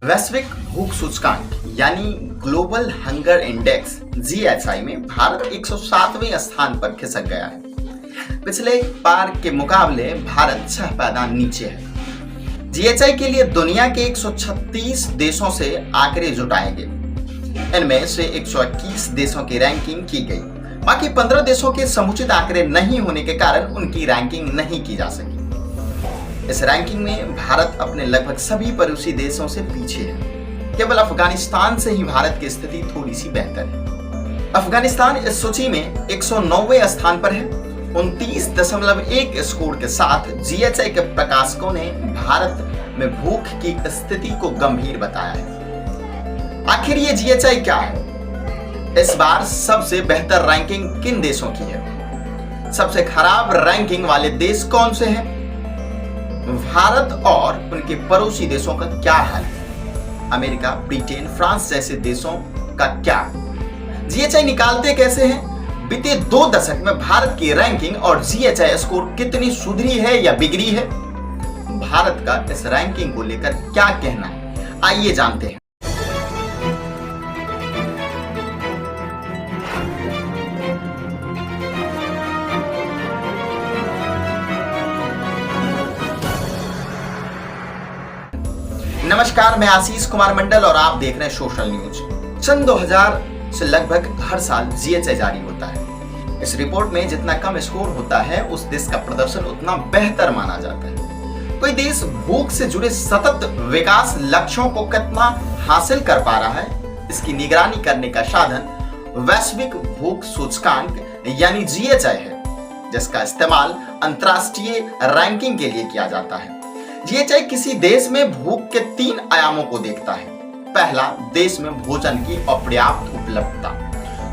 वैश्विक भूख सूचकांक यानी ग्लोबल हंगर इंडेक्स जीएचआई में भारत 107वें स्थान पर खिसक गया है। पिछले बार के मुकाबले भारत 6 पायदान नीचे है। जीएचआई के लिए दुनिया के 136 देशों से आंकड़े जुटाए गए। इनमें से 121 देशों की रैंकिंग की गई। बाकी 15 देशों के समुचित आंकड़े नहीं होने के कारण उनकी रैंकिंग नहीं की जा सकी। इस रैंकिंग में भारत अपने लगभग सभी पड़ोसी देशों से पीछे है। केवल अफगानिस्तान से ही भारत की स्थिति थोड़ी सी बेहतर है। अफगानिस्तान इस सूची में 109वें स्थान पर है। 29.1 स्कोर के साथ जीएचआई के प्रकाशकों ने भारत में भूख की स्थिति को गंभीर बताया है। आखिर ये जीएचआई क्या है? इस बार सबसे बेहतर रैंकिंग किन देशों की है? सबसे खराब रैंकिंग वाले देश कौन से हैं? भारत और उनके पड़ोसी देशों का क्या हाल है? अमेरिका, ब्रिटेन, फ्रांस जैसे देशों का क्या? जीएचआई निकालते कैसे हैं? बीते 2 दशक में भारत की रैंकिंग और जीएचआई स्कोर कितनी सुधरी है या बिगड़ी है? भारत का इस रैंकिंग को लेकर क्या कहना है, आइए जानते हैं। नमस्कार, मैं आशीष कुमार मंडल और आप देख रहे हैं सोशल न्यूज। सन 2000 से लगभग हर साल जीएचआई जारी होता है। इस रिपोर्ट में जितना कम स्कोर होता है उस देश का प्रदर्शन उतना बेहतर माना जाता है। कोई देश भूख से जुड़े सतत विकास लक्ष्यों को कितना हासिल कर पा रहा है, इसकी निगरानी करने का साधन वैश्विक भूख सूचकांक यानी जीएचआई है, जिसका इस्तेमाल अंतरराष्ट्रीय रैंकिंग के लिए किया जाता है। जीएचआई किसी देश में भूख के 3 आयामों को देखता है। पहला, देश में भोजन की अपर्याप्त उपलब्धता।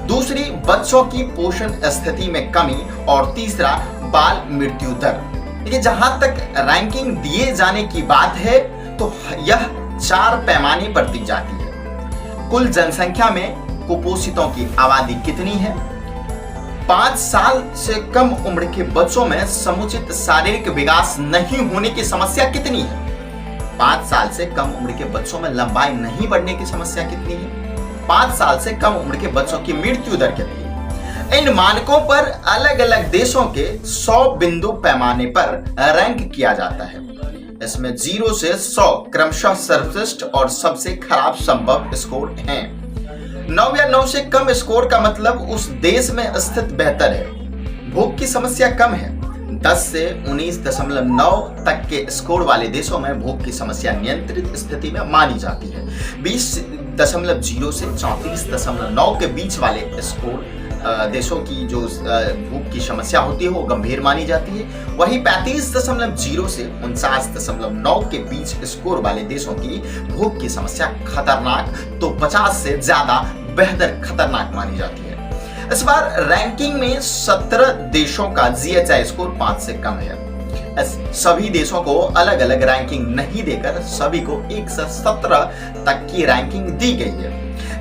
दूसरी, बच्चों की पोषण स्थिति में कमी। और तीसरा, बाल मृत्यु दर। देखिए, जहां तक रैंकिंग दिए जाने की बात है तो यह 4 पैमाने पर दी जाती है। कुल जनसंख्या में कुपोषितों की आबादी कितनी है? 5 साल से कम उम्र के बच्चों में समुचित शारीरिक विकास नहीं होने की समस्या कितनी है? 5 साल से कम उम्र के बच्चों में लंबाई नहीं बढ़ने की समस्या कितनी है? 5 साल से कम उम्र के बच्चों की मृत्यु दर कितनी है? इन मानकों पर अलग अलग देशों के 100 बिंदु पैमाने पर रैंक किया जाता है। इसमें 0 से 100 क्रमशः सर्वश्रेष्ठ और सबसे खराब संभव स्कोर हैं। 9 या 9 से कम स्कोर का मतलब उस देश में स्थित बेहतर है। भूख की समस्या कम है। 10 से 19.9 तक के स्कोर वाले देशों में भूख की समस्या नियंत्रित स्थिति में मानी जाती है। 20.0 से 34.9 के बीच वाले स्कोर देशों की जो भूख की समस्या होती है वो गंभीर मानी जाती है। वही 35.0 से 49.9 के बीच स्कोर वाले देशों की भूख की समस्या खतरनाक तो 50 से ज्यादा बेहतर खतरनाक मानी जाती है। इस बार रैंकिंग में 17 देशों का जीएचआई स्कोर 5 से कम है। सभी देशों को अलग अलग रैंकिंग नहीं देकर सभी को 1 से 17 तक की रैंकिंग दी गई है।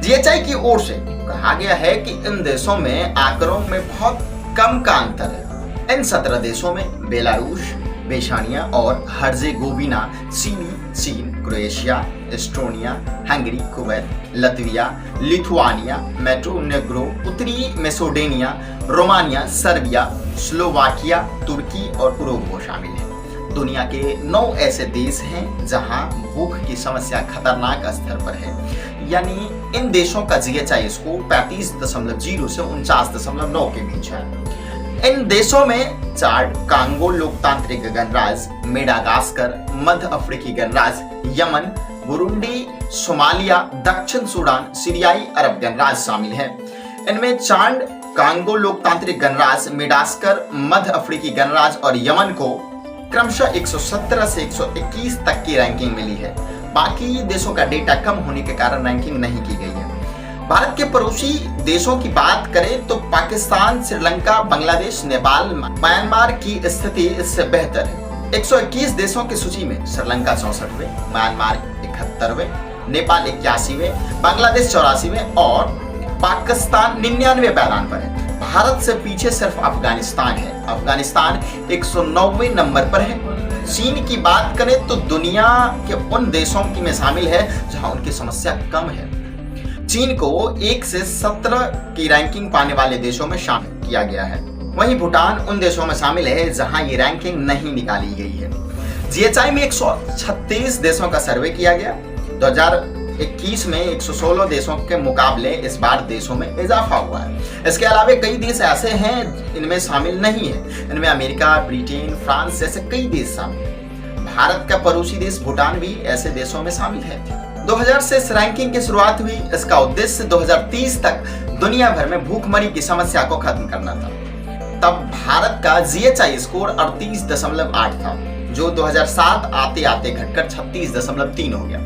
जीएचआई की ओर से कहा गया है कि इन देशों में आंकड़ों में बहुत कम का अंतर है। इन 17 देशों में बेलारूस, बेशानिया और हर्जेगोविना, चीन, Croatia, Estonia, Hungary, Kuwait, लतविया, Lithuania, Montenegro, उत्तरी मैसेडोनिया, रोमानिया, सर्बिया, स्लोवाकिया, तुर्की और उरुग्वे शामिल हैं। दुनिया के 9 ऐसे देश हैं जहां भूख की समस्या खतरनाक स्तर पर है, यानी इन देशों का जीएचआई स्कोर 35.0 से 49.9 के बीच है। इन देशों में चाड, कांगो लोकतांत्रिक गणराज्य, मेडागास्कर, मध्य अफ्रीकी गणराज्य, यमन, बुरुंडी, सोमालिया, दक्षिण सूडान, सीरियाई अरब गणराज्य शामिल हैं। इनमें चाड, कांगो लोकतांत्रिक गणराज्य, मेडागास्कर, मध्य अफ्रीकी गणराज्य और यमन को क्रमशः 117 से 121 तक की रैंकिंग मिली है। बाकी देशों का डेटा कम होने के कारण रैंकिंग नहीं की गई है। भारत के पड़ोसी देशों की बात करें तो पाकिस्तान, श्रीलंका, बांग्लादेश, नेपाल, म्यांमार की स्थिति इससे बेहतर है। 121 देशों की सूची में श्रीलंका 64वें, म्यांमार 71वें, नेपाल 81वें, बांग्लादेश 84वें और पाकिस्तान 99वें पैदान पर है। भारत से पीछे सिर्फ अफगानिस्तान है। अफगानिस्तान 109वें नंबर पर है। चीन की बात करें तो दुनिया के उन देशों की में शामिल है जहां उनकी समस्या कम है। चीन को 1 से 17 की रैंकिंग पाने वाले देशों में शामिल किया गया है। वहीं भूटान उन देशों में शामिल है जहां ये रैंकिंग नहीं निकाली गई है। जीएचआई में 136 देशों का सर्वे किया गया। 2021 में 116 देशों के मुकाबले इस बार देशों में इजाफा हुआ है। इसके अलावा कई देश ऐसे हैं इनमें शामिल नहीं है। इनमें अमेरिका, ब्रिटेन, फ्रांस जैसे कई देश शामिल हैं। भारत का पड़ोसी देश भूटान भी ऐसे देशों में शामिल है। 2000 से इस रैंकिंग की शुरुआत हुई। इसका उद्देश्य 2030 तक दुनिया भर में भूखमरी की समस्या को खत्म करना था। तब भारत का जीएचआई स्कोर 38.8 था, जो 2007 आते आते घटकर 36.3 हो गया।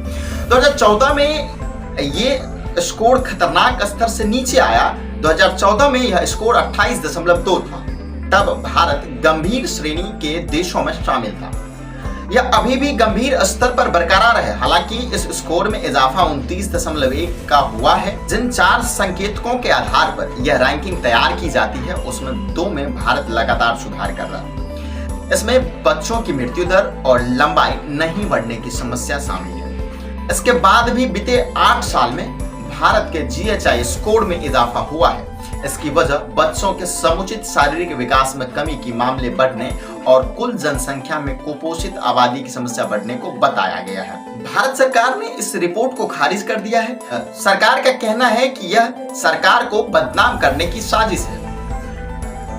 2014 में ये स्कोर खतरनाक स्तर से नीचे आया। 2014 में यह स्कोर 28.2 था। तब भारत गंभीर श्रेणी के देशों में शामिल था। यह अभी भी गंभीर स्तर पर बरकरार है। हालांकि इस स्कोर में इजाफा 29.1 का हुआ है। जिन 4 संकेतकों के आधार पर यह रैंकिंग तैयार की जाती है उसमें 2 में भारत लगातार सुधार कर रहा है। इसमें बच्चों की मृत्यु दर और लंबाई नहीं बढ़ने की समस्या शामिल है। इसके बाद भी बीते 8 साल में भारत के जीएचआई स्कोर में इजाफा हुआ है। इसकी वजह बच्चों के समुचित शारीरिक विकास में कमी की मामले बढ़ने और कुल जनसंख्या में कुपोषित आबादी की समस्या बढ़ने को बताया गया है। भारत सरकार ने इस रिपोर्ट को खारिज कर दिया है। सरकार का कहना है कि यह सरकार को बदनाम करने की साजिश है।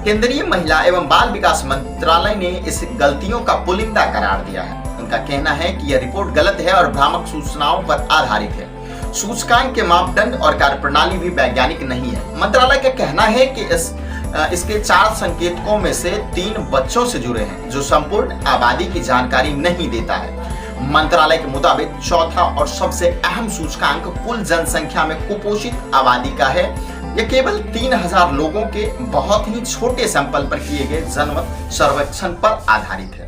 केंद्रीय महिला एवं बाल विकास मंत्रालय ने इस गलतियों का पुलिंदा करार दिया है। उनका कहना है कि यह रिपोर्ट गलत है और भ्रामक सूचनाओं पर आधारित है। सूचकांक के मापदंड और कार्यप्रणाली भी वैज्ञानिक नहीं है। मंत्रालय का कहना है कि इसके 4 संकेतकों में से 3 बच्चों से जुड़े हैं, जो संपूर्ण आबादी की जानकारी नहीं देता है। मंत्रालय के मुताबिक चौथा और सबसे अहम सूचकांक कुल जनसंख्या में कुपोषित आबादी का है। यह केवल 3000 लोगों के बहुत ही छोटे सैंपल पर किए गए जनमत सर्वेक्षण पर आधारित है।